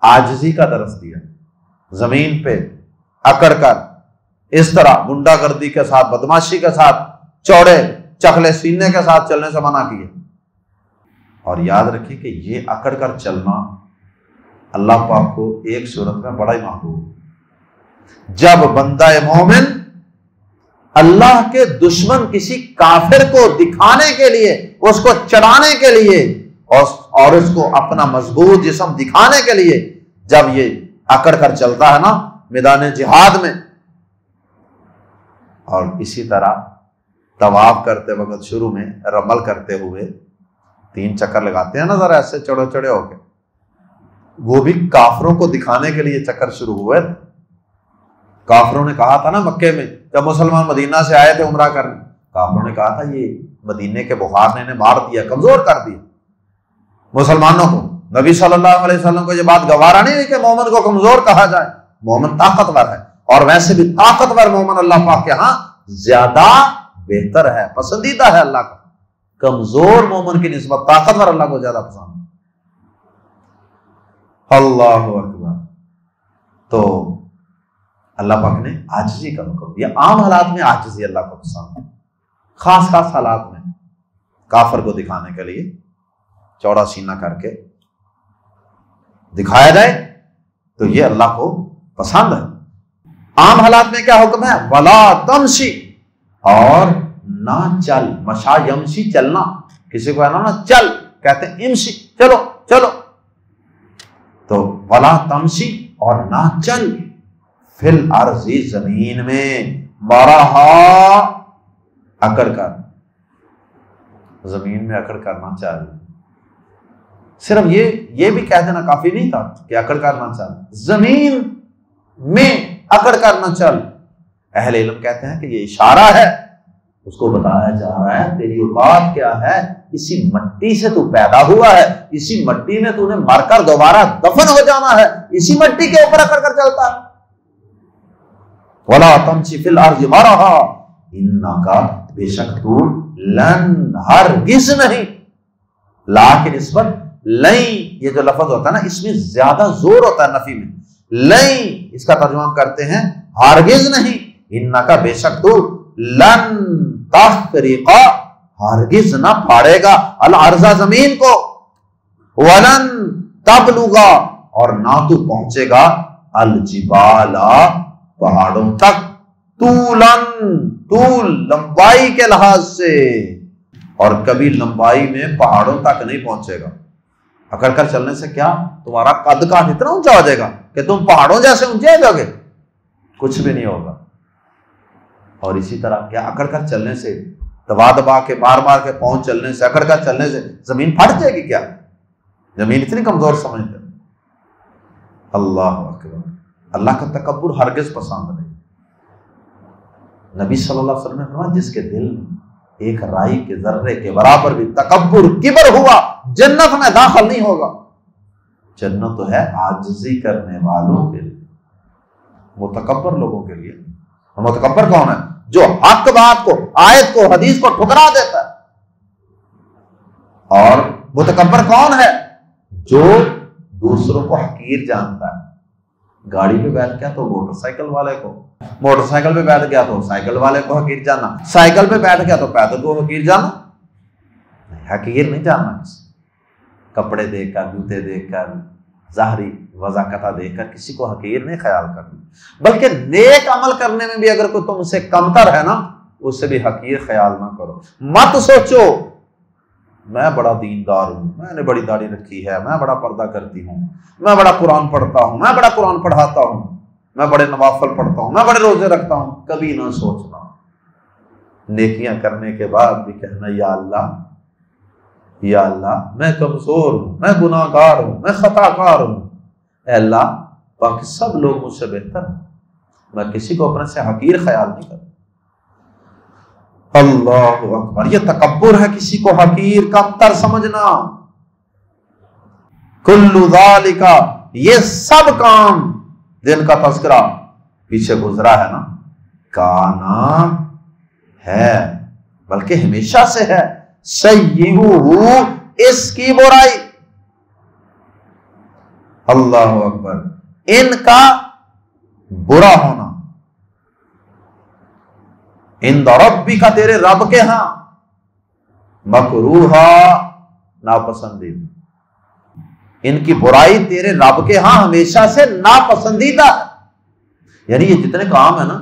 عاجزی کا درس دیا. زمین پہ اکڑ کر اس طرح گنڈا گردی کے ساتھ, بدماشی کے ساتھ, چوڑے چکلے سینے کے ساتھ چلنے سے منع کیا. اور یاد رکھیں کہ یہ اکڑ کر چلنا اللہ پاک کو ایک صورت میں بڑا ہی محبوب. جب بندہ مومن اللہ کے دشمن کسی کافر کو دکھانے کے لیے, اس کو چڑھانے کے لیے, اور اس کو اپنا مضبوط جسم دکھانے کے لیے جب یہ اکڑ کر چلتا ہے نا میدان جہاد میں, اور اسی طرح طواف کرتے وقت شروع میں رمل کرتے ہوئے 3 چکر لگاتے ہیں نا ذرا ایسے چڑھے چڑھے ہو کے, وہ بھی کافروں کو دکھانے کے لیے چکر شروع ہوئے. کافروں نے کہا تھا نا مکے میں جب مسلمان مدینہ سے آئے تھے عمرہ کرنے, کافروں نے کہا تھا یہ مدینے کے بخار نے انہیں مار دیا, کمزور کر دیا مسلمانوں کو. نبی صلی اللہ علیہ وسلم کو یہ بات گوارا نہیں ہے کہ مومن کو کمزور کہا جائے, مومن طاقتور ہے, اور ویسے بھی طاقتور مومن اللہ پاک کے ہاں زیادہ بہتر ہے, پسندیدہ ہے اللہ کا. کمزور مومن کی نسبت طاقتور اللہ کو زیادہ پسند ہے. اللہ اکبر. تو اللہ پاک نے عاجزی کا حکم دیا. عام حالات میں عاجزی اللہ کو پسند ہے, خاص خاص حالات میں کافر کو دکھانے کے لیے چوڑا سینہ کر کے دکھایا جائے تو یہ اللہ کو پسند ہے. عام حالات میں کیا حکم ہے؟ ولا تمشی, اور نہ چل. مشا یمشی چلنا, کسی کو ہے نا چل کہتے ہیں امشی, چلو چلو. تو ولا تمشی, اور نہ چل, فی الارض زمین میں, مرحا اکڑ کر, زمین میں اکڑ کر نہ چل. صرف یہ بھی کہہ دینا کافی نہیں تھا کہ اکڑ کر نہ چل, زمین میں اکڑ کر نہ چل. اہل علم کہتے ہیں کہ یہ اشارہ ہے اس کو بتایا جا رہا ہے تیری اوقات کیا ہے، اسی مٹی سے تو پیدا ہوا ہے، اسی مٹی میں تو نے مر کر دوبارہ دفن ہو جانا ہے، اسی مٹی کے اوپر اکڑ کر چلتا ہے۔ وَلَا تَمْشِ فِي الْأَرْضِ مَرَحًا إِنَّكَ بے شک تو لن ہرگز نہیں، لا کی نسبت لئی، یہ جو لفظ ہوتا ہے نا اس میں زیادہ زور ہوتا ہے نفی میں، لئی اس کا ترجمہ ہم کرتے ہیں ہرگز نہیں، انکا بے شک تو لن تخرقا ہرگز نہ پھاڑے گا الارض زمین کو، ولن تبلغا اور نہ تو پہنچے گا الجبال پہاڑوں تک، طولن طول لمبائی کے لحاظ سے، اور کبھی لمبائی میں پہاڑوں تک نہیں پہنچے گا۔ اکڑ کر چلنے سے کیا تمہارا قد کاٹ اتنا اونچا ہو جائے گا کہ تم پہاڑوں جیسے اونچے ہو جاؤ گے، کچھ بھی نہیں ہوگا۔ اور اسی طرح کیا اکڑ کر چلنے سے، دبا دبا کے مار مار کے پاؤں چلنے سے، اکڑ کر چلنے سے زمین پھٹ جائے گی کیا؟ زمین اتنی کمزور سمجھتے ہیں۔ اللہ اکبر، اللہ کا تکبر ہرگز پسند نہیں۔ نبی صلی اللہ علیہ وسلم نے فرمایا جس کے دل میں ایک رائی کے ذرے کے برابر بھی تکبر کبر ہوا جنت میں داخل نہیں ہوگا۔ جنت تو ہے عاجزی کرنے والوں کے لیے، متکبر لوگوں کے لیے۔ متکبر کون ہے؟ جو حق بات کو، آیت کو، حدیث کو ٹھکرا دیتا ہے۔ اور متکبر کون ہے؟ جو دوسروں کو حقیر جانتا ہے۔ گاڑی پہ بیٹھ گیا تو موٹر سائیکل والے کو، موٹر سائیکل پہ بیٹھ گیا تو سائیکل والے کو حقیر جاننا، سائیکل پہ بیٹھ گیا تو پیدل کو حقیر جاننا، حقیر نہیں جاننا کسی، کپڑے دیکھ کر، جوتے دیکھ کر، ظاہری وضاقتہ دیکھ کر کسی کو حقیر نہیں خیال کرنا، بلکہ نیک عمل کرنے میں بھی اگر کوئی تم سے کمتر ہے نا اس سے بھی حقیر خیال نہ کرو۔ مت سوچو میں بڑا دیندار ہوں، میں نے بڑی داڑھی رکھی ہے، میں بڑا پردہ کرتی ہوں، میں بڑا قرآن پڑھتا ہوں، میں بڑا قرآن پڑھاتا ہوں، میں بڑے نوافل پڑھتا ہوں، میں بڑے روزے رکھتا ہوں۔ کبھی نہ سوچنا، نیکیاں کرنے کے بعد بھی کہنا یا اللہ، یا اللہ میں کمزور ہوں، میں گناہ گار ہوں، میں خطا کار ہوں، اے اللہ باقی سب لوگ مجھ سے بہتر ہیں، میں کسی کو اپنے سے حقیر خیال نہیں کرتا۔ اللہ اکبر، یہ تکبر ہے کسی کو حقیر کمتر سمجھنا۔ کل ذالک، یہ سب کام جن کا تذکرہ پیچھے گزرا ہے نا، کانا ہے بلکہ ہمیشہ سے ہے، سیئہ اس کی برائی، اللہ اکبر، ان کا برا ہونا، عند ربک کا تیرے رب کے ہاں، مکروہا ناپسندیدہ، ان کی برائی تیرے رب کے ہاں ہمیشہ سے ناپسندیدہ ہے۔ یعنی یہ جتنے کام ہے نا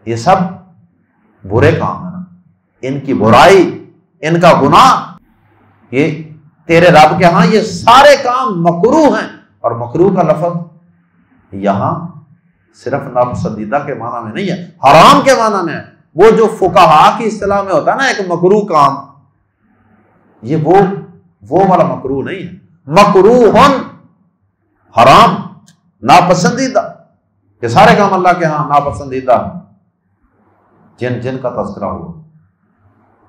یہ سب برے کام ہے نا، ان کی برائی، ان کا گناہ، یہ تیرے رب کے ہاں یہ سارے کام مکروہ ہیں۔ اور مکروہ کا لفظ یہاں صرف ناپسندیدہ کے معنی میں نہیں ہے، حرام کے معنی میں ہے۔ وہ جو فقہا کی اصطلاح میں ہوتا ہے نا ایک مکروہ کام، یہ وہ والا مکروہ نہیں ہے، مکروہ حرام، ناپسندیدہ، یہ سارے کام اللہ کے ہاں ناپسندیدہ ہیں۔ جن جن کا تذکرہ ہوا،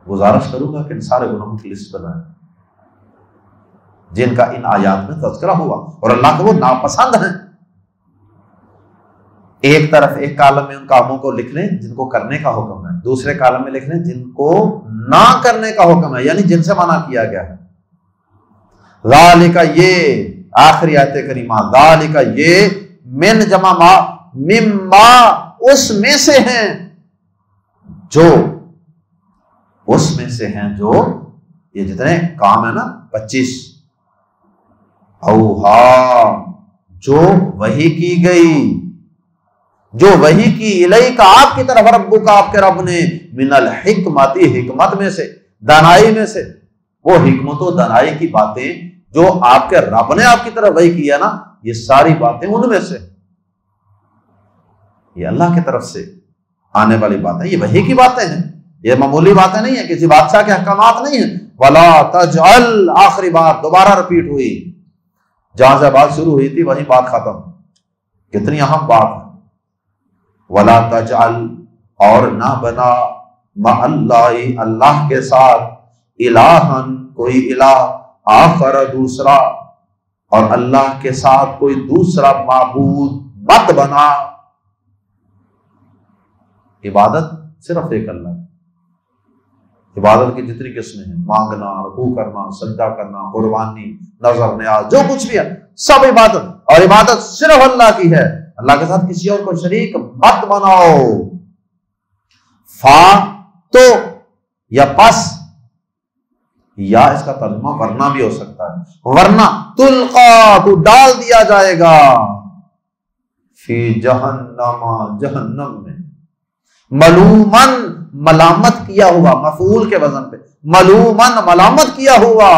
گزارش کروں گا کہ ان سارے گناہوں کی لسٹ بنائیں جن کا ان آیات میں تذکرہ ہوا اور اللہ کو وہ ناپسند ہیں۔ ایک طرف ایک کالم میں ان کاموں کو لکھ لیں جن کو کرنے کا حکم ہے، دوسرے کالم میں لکھ لیں جن کو نہ کرنے کا حکم ہے، یعنی جن سے منع کیا گیا ہے۔ ذالک، یہ آخری آیت کریمہ، ذالک یہ، من جمع ما، مما اس میں سے ہیں جو، اس میں سے ہیں جو، یہ جتنے کام ہے نا 25، اوہا جو وحی کی گئی، جو وحی کی الیک آپ کی طرف، ربک کا آپ کے رب نے، من الحکمت حکمت میں سے، دانائی میں سے، وہ حکمت و دانائی کی باتیں جو آپ کے رب نے آپ کی طرف وحی کیا نا، یہ ساری باتیں ان میں سے، یہ اللہ کی طرف سے آنے والی باتیں، یہ وحی کی باتیں ہیں، یہ معمولی باتیں نہیں ہیں، کسی بادشاہ کے احکامات نہیں ہیں۔ ولا تجعل، آخری بات دوبارہ رپیٹ ہوئی، جہاں سے بات شروع ہوئی تھی وہیں بات ختم، کتنی اہم بات ہے۔ ولا تجعل، اور نہ بنا، مع اللہ اللہ کے ساتھ الہن کوئی الہ آخر دوسرا، اور اللہ کے ساتھ کوئی دوسرا معبود مت بنا۔ عبادت صرف ایک اللہ کی۔ عبادت کی جتنی قسمیں ہیں، مانگنا، رکوع کرنا، سجدہ کرنا، قربانی، نظر نیاز، جو کچھ بھی ہے سب عبادت، اور عبادت صرف اللہ کی ہے۔ اللہ کے ساتھ کسی اور کو شریک مت بناؤ۔ فا تو یا پس، یا اس کا ترجمہ ورنہ بھی ہو سکتا ہے، ورنہ تلقا تو ڈال دیا جائے گا، فی جہنم جہنم میں، ملومن ملامت کیا ہوا، مفعول کے وزن پہ، ملومن ملامت کیا ہوا۔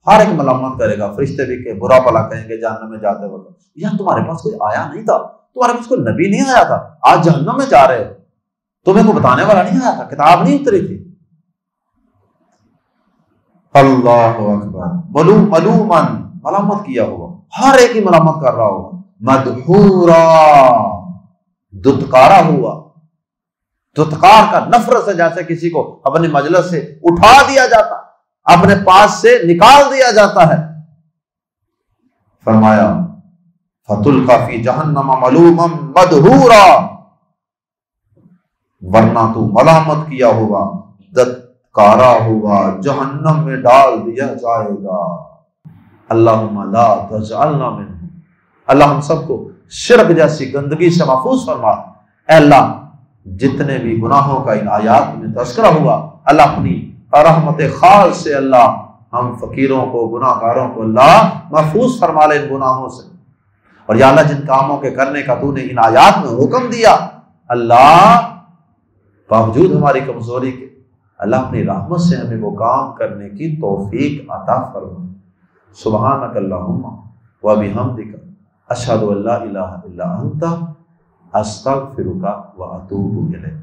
ہر ایک ملامت کرے گا، فرشتے بھی کہ برا بھلا کہیں گے جہنم میں جاتے وقت، یا تمہارے پاس کوئی آیا نہیں تھا، تمہارے پاس کوئی نبی نہیں آیا تھا، آج جہنم میں جا رہے ہو، تمہیں کوئی بتانے والا نہیں آیا تھا، کتاب نہیں اتری تھی۔ اللہ اکبر، ملومن ملامت کیا ہوا، ہر ایک ہی ملامت کر رہا ہوگا، مدحورا دتکارا ہوا، دتکار کا نفرت سے، جیسے کسی کو اپنے مجلس سے اٹھا دیا جاتا، اپنے پاس سے نکال دیا جاتا ہے۔ فرمایا فتلقا فی جہنم ملوما مدحورا، ورنہ تو ملامت کیا ہوا، دتکارا ہوا، جہنم میں ڈال دیا جائے گا۔ اللہم لا تجعلنا منہم، اللہ ہم سب کو شرک جیسی گندگی سے محفوظ فرما۔ اے اللہ جتنے بھی گناہوں کا ان آیات میں تذکرہ ہوا، اللہ اپنی رحمت خاص سے اللہ ہم فقیروں کو، گناہ گاروں کو اللہ محفوظ فرما لے ان گناہوں سے۔ اور یا اللہ جن کاموں کے کرنے کا تو نے ان آیات میں حکم دیا، اللہ باوجود ہماری کمزوری کے، اللہ اپنی رحمت سے ہمیں وہ کام کرنے کی توفیق عطا فرما۔ سبحانک اللہم و بحمدک، اشہد ان لا الہ الا انت، استغفرک و اتوب الیک۔